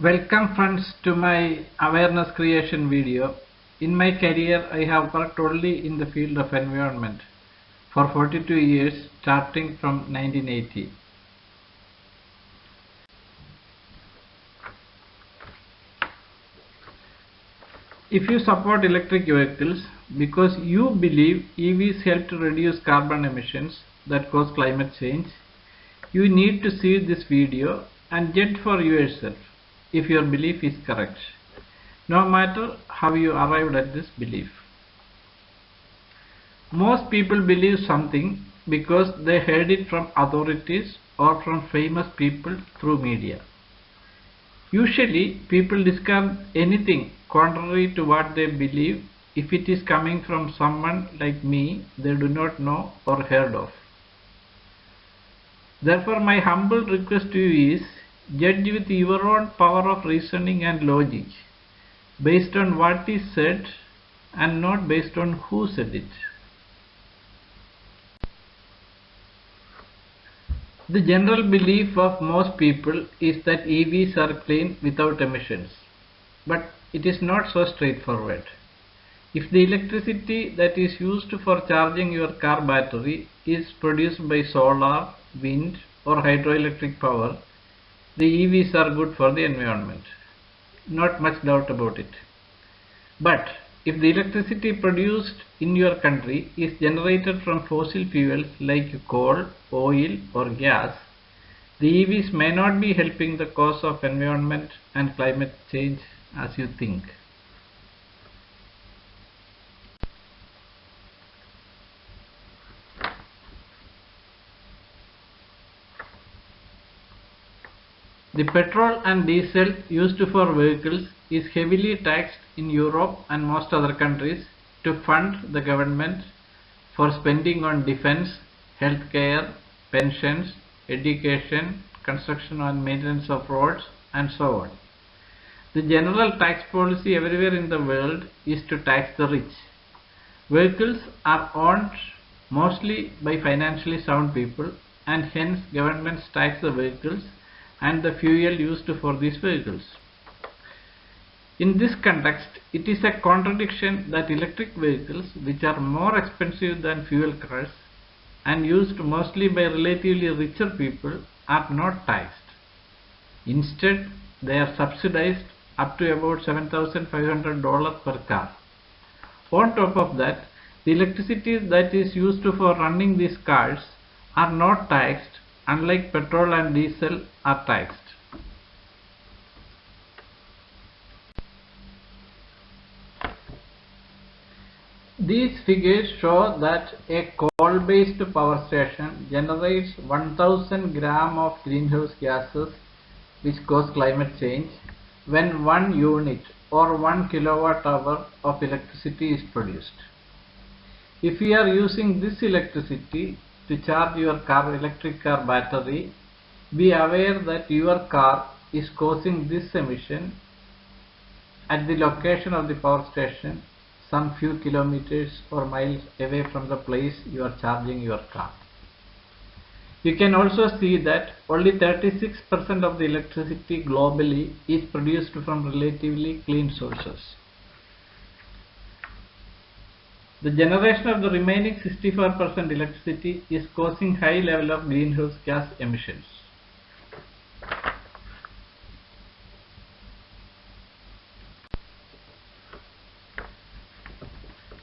Welcome friends to my awareness creation video. In my career I have worked only in the field of environment for 42 years starting from 1980. If you support electric vehicles because you believe EVs help to reduce carbon emissions that cause climate change, you need to see this video and judge for yourself if your belief is correct, no matter how you arrived at this belief. Most people believe something because they heard it from authorities or from famous people through media. Usually, people discard anything contrary to what they believe if it is coming from someone like me they do not know or heard of. Therefore, my humble request to you is judge with your own power of reasoning and logic based on what is said and not based on who said it. The general belief of most people is that EVs are clean without emissions, but it is not so straightforward. If the electricity that is used for charging your car battery is produced by solar, wind or hydroelectric power, the EVs are good for the environment. Not much doubt about it. But if the electricity produced in your country is generated from fossil fuels like coal, oil or gas, the EVs may not be helping the cause of environment and climate change as you think. The petrol and diesel used for vehicles is heavily taxed in Europe and most other countries to fund the government for spending on defense, healthcare, pensions, education, construction and maintenance of roads and so on. The general tax policy everywhere in the world is to tax the rich. Vehicles are owned mostly by financially sound people and hence governments tax the vehicles and the fuel used for these vehicles. In this context, it is a contradiction that electric vehicles, which are more expensive than fuel cars and used mostly by relatively richer people, are not taxed. Instead, they are subsidized up to about $7,500 per car. On top of that, the electricity that is used for running these cars are not taxed, unlike petrol and diesel are taxed. These figures show that a coal-based power station generates 1000 gram of greenhouse gases which cause climate change when 1 unit or 1 kilowatt hour of electricity is produced. If you are using this electricity to charge your electric car battery, be aware that your car is causing this emission at the location of the power station some few kilometers or miles away from the place you are charging your car. You can also see that only 36% of the electricity globally is produced from relatively clean sources. The generation of the remaining 64% electricity is causing high level of greenhouse gas emissions.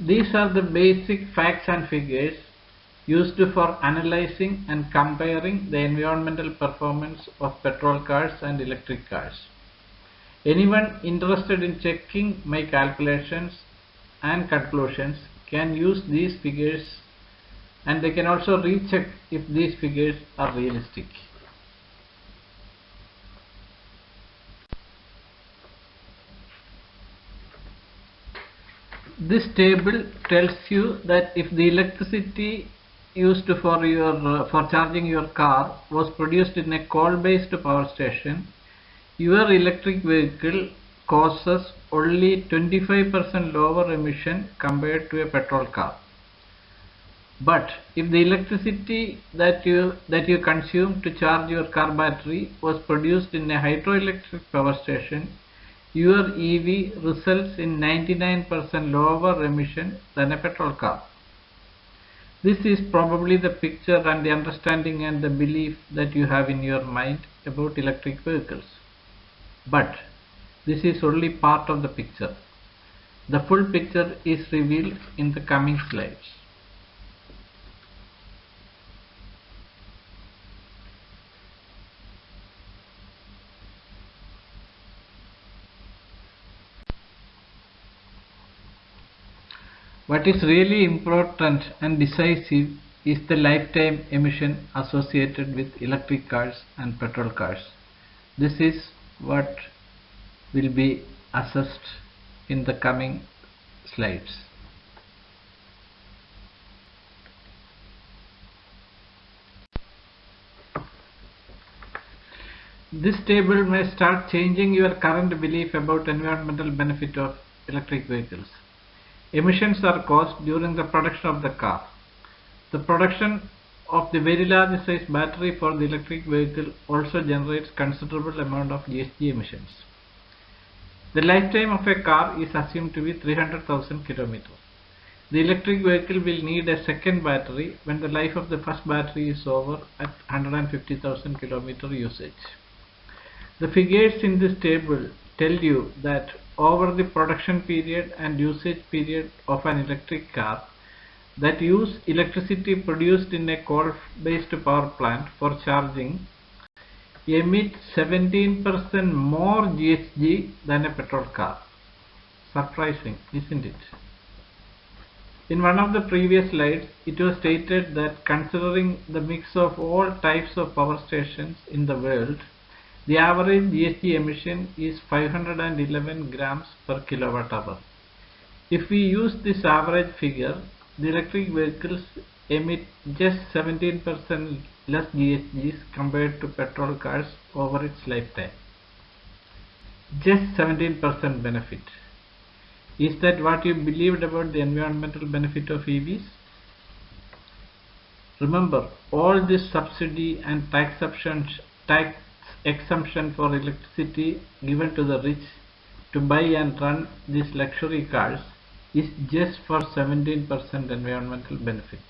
These are the basic facts and figures used for analyzing and comparing the environmental performance of petrol cars and electric cars. Anyone interested in checking my calculations and conclusions can use these figures, and they can also recheck if these figures are realistic. This table tells you that if the electricity used for charging your car was produced in a coal-based power station, your electric vehicle causes only 25% lower emission compared to a petrol car. But if the electricity that you consume to charge your car battery was produced in a hydroelectric power station, your EV results in 99% lower emission than a petrol car. This is probably the picture and the understanding and the belief that you have in your mind about electric vehicles. But this is only part of the picture. The full picture is revealed in the coming slides. What is really important and decisive is the lifetime emission associated with electric cars and petrol cars. This is what will be assessed in the coming slides. This table may start changing your current belief about environmental benefit of electric vehicles. Emissions are caused during the production of the car. The production of the very large size battery for the electric vehicle also generates considerable amount of GHG emissions. The lifetime of a car is assumed to be 300,000 kilometers. The electric vehicle will need a second battery when the life of the first battery is over at 150,000 kilometer usage. The figures in this table tell you that over the production period and usage period of an electric car that use electricity produced in a coal-based power plant for charging emit 17% more GHG than a petrol car. Surprising, isn't it? In one of the previous slides, it was stated that considering the mix of all types of power stations in the world, the average GHG emission is 511 grams per kilowatt hour. If we use this average figure, the electric vehicles emit just 17% less GHGs compared to petrol cars over its lifetime. Just 17% benefit. Is that what you believed about the environmental benefit of EVs? Remember, all this subsidy and tax exemption for electricity given to the rich to buy and run these luxury cars is just for 17% environmental benefit.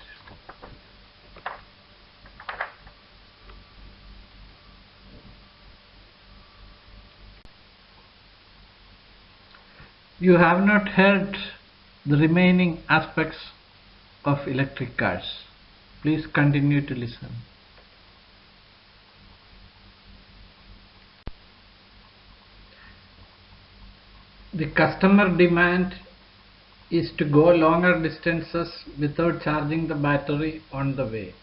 You have not heard the remaining aspects of electric cars. Please continue to listen. The customer demand is to go longer distances without charging the battery on the way.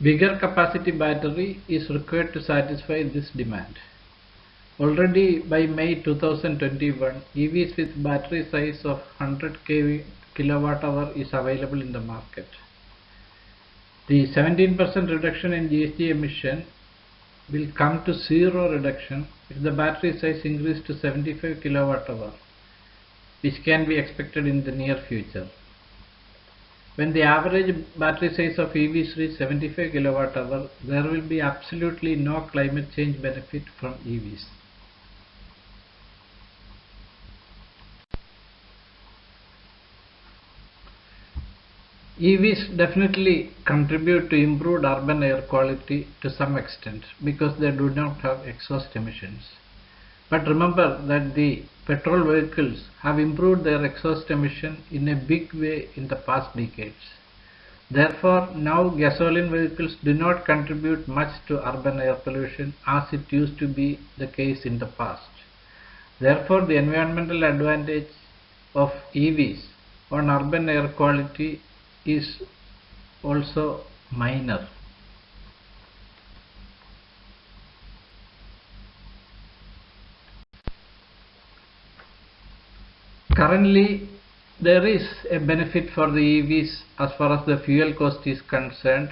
Bigger capacity battery is required to satisfy this demand. Already by May 2021, EVs with battery size of 100 kWh is available in the market. The 17% reduction in GHG emission will come to zero reduction if the battery size increases to 75 kWh, which can be expected in the near future. When the average battery size of EVs reach 75 kWh, there will be absolutely no climate change benefit from EVs. EVs definitely contribute to improved urban air quality to some extent because they do not have exhaust emissions. But remember that the petrol vehicles have improved their exhaust emission in a big way in the past decades. Therefore, now gasoline vehicles do not contribute much to urban air pollution as it used to be the case in the past. Therefore, the environmental advantage of EVs on urban air quality is also minor. Currently, there is a benefit for the EVs as far as the fuel cost is concerned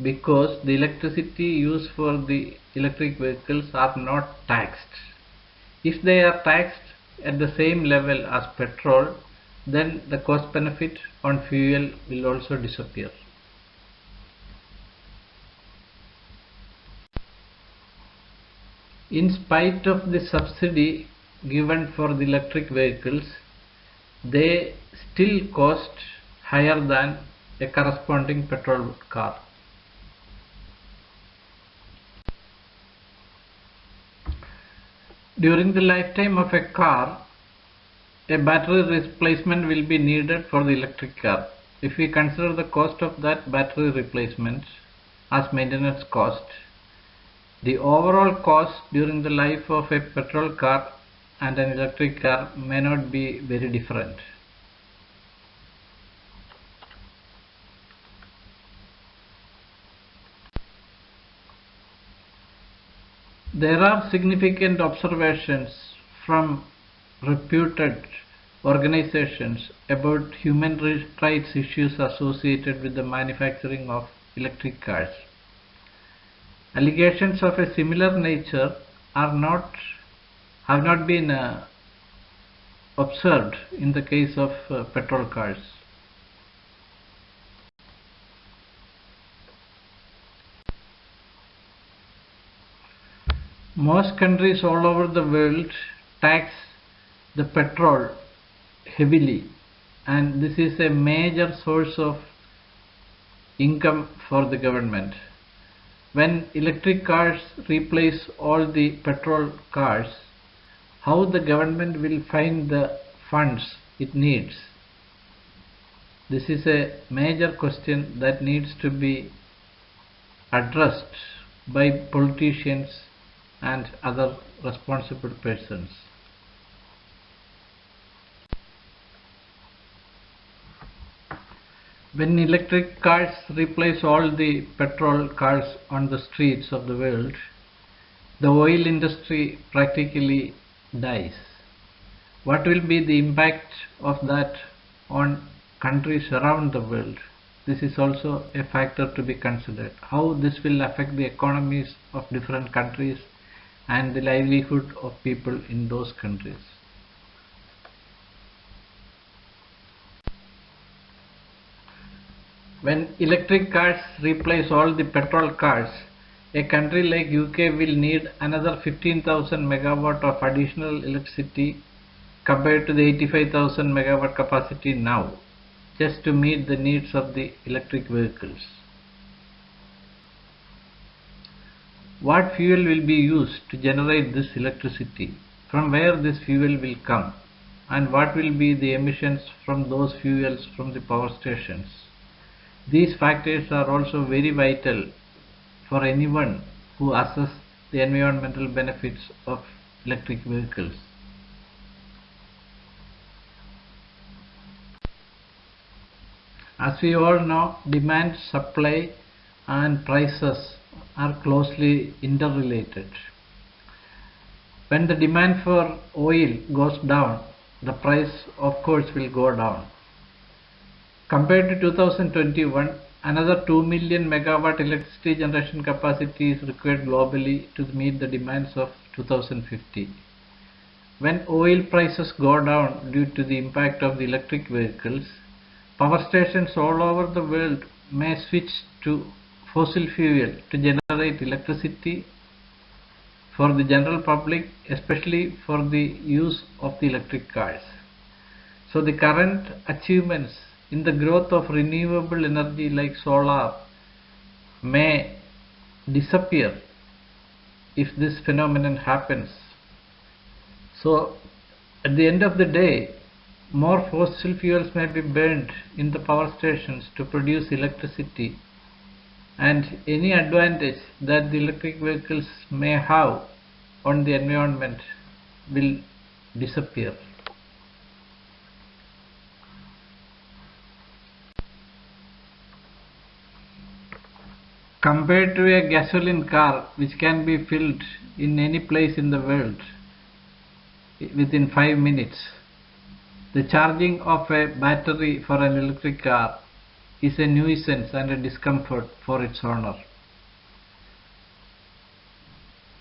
because the electricity used for the electric vehicles are not taxed. If they are taxed at the same level as petrol, then the cost benefit on fuel will also disappear. In spite of the subsidy given for the electric vehicles, they still cost higher than a corresponding petrol car. During the lifetime of a car, a battery replacement will be needed for the electric car. If we consider the cost of that battery replacement as maintenance cost, the overall cost during the life of a petrol car and an electric car may not be very different. There are significant observations from reputed organizations about human rights issues associated with the manufacturing of electric cars. Allegations of a similar nature have not been observed in the case of petrol cars. Most countries all over the world tax the petrol heavily, and this is a major source of income for the government. When electric cars replace all the petrol cars, how the government will find the funds it needs? This is a major question that needs to be addressed by politicians and other responsible persons. When electric cars replace all the petrol cars on the streets of the world, the oil industry practically dies. What will be the impact of that on countries around the world? This is also a factor to be considered. How this will affect the economies of different countries and the livelihood of people in those countries. When electric cars replace all the petrol cars, a country like UK will need another 15,000 megawatt of additional electricity compared to the 85,000 megawatt capacity now, just to meet the needs of the electric vehicles. What fuel will be used to generate this electricity? From where this fuel will come? And what will be the emissions from those fuels from the power stations? These factors are also very vital for anyone who assesses the environmental benefits of electric vehicles. As we all know, demand, supply and prices are closely interrelated. When the demand for oil goes down, the price of course will go down. Compared to 2021, another 2 million megawatt electricity generation capacity is required globally to meet the demands of 2050. When oil prices go down due to the impact of the electric vehicles, power stations all over the world may switch to fossil fuel to generate electricity for the general public, especially for the use of the electric cars. So the current achievements in the growth of renewable energy like solar may disappear if this phenomenon happens. So at the end of the day, more fossil fuels may be burned in the power stations to produce electricity, and any advantage that the electric vehicles may have on the environment will disappear. Compared to a gasoline car which can be filled in any place in the world within 5 minutes, the charging of a battery for an electric car is a nuisance and a discomfort for its owner.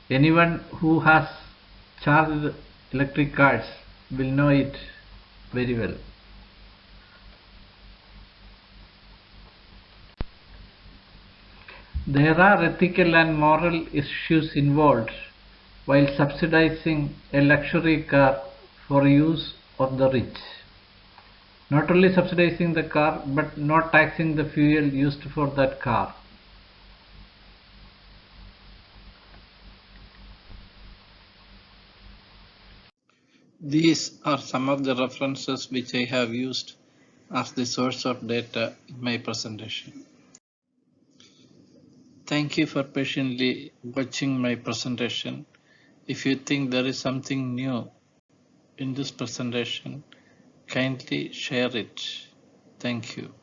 Anyone who has charged electric cars will know it very well. There are ethical and moral issues involved while subsidizing a luxury car for use of the rich. Not only subsidizing the car but not taxing the fuel used for that car. These are some of the references which I have used as the source of data in my presentation. Thank you for patiently watching my presentation. If you think there is something new in this presentation, kindly share it. Thank you.